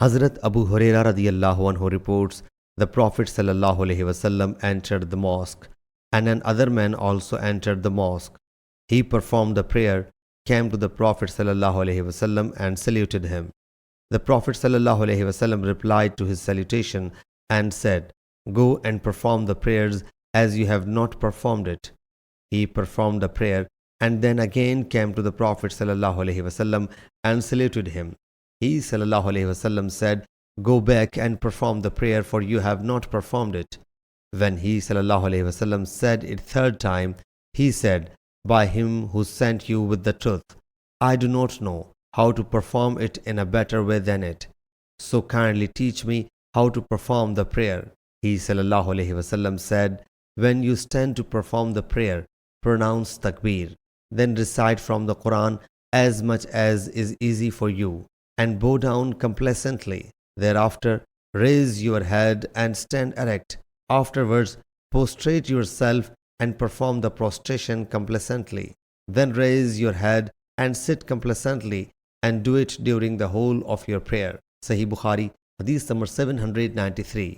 Hazrat Abu Huraira radiyallahu anhu reports, the Prophet sallallahu alaihi wasallam entered the mosque, and an other man also entered the mosque. He performed the prayer, came to the Prophet sallallahu alaihi wasallam and saluted him. The Prophet sallallahu alaihi wasallam replied to his salutation and said, "Go and perform the prayers as you have not performed it." He performed the prayer and then again came to the Prophet sallallahu alaihi wasallam and saluted him. He sallallahu alaihi wasallam said, "Go back and perform the prayer, for you have not performed it." When he sallallahu alaihi wasallam said it third time, he said, "By him who sent you with the truth, I do not know how to perform it in a better way than it. So kindly teach me how to perform the prayer." He sallallahu alaihi wasallam said, "When you stand to perform the prayer, pronounce takbeer, then recite from the Quran as much as is easy for you, and bow down complacently. Thereafter, raise your head and stand erect. Afterwards, prostrate yourself and perform the prostration complacently. Then raise your head and sit complacently, and do it during the whole of your prayer." Sahih Bukhari, Hadith number 793.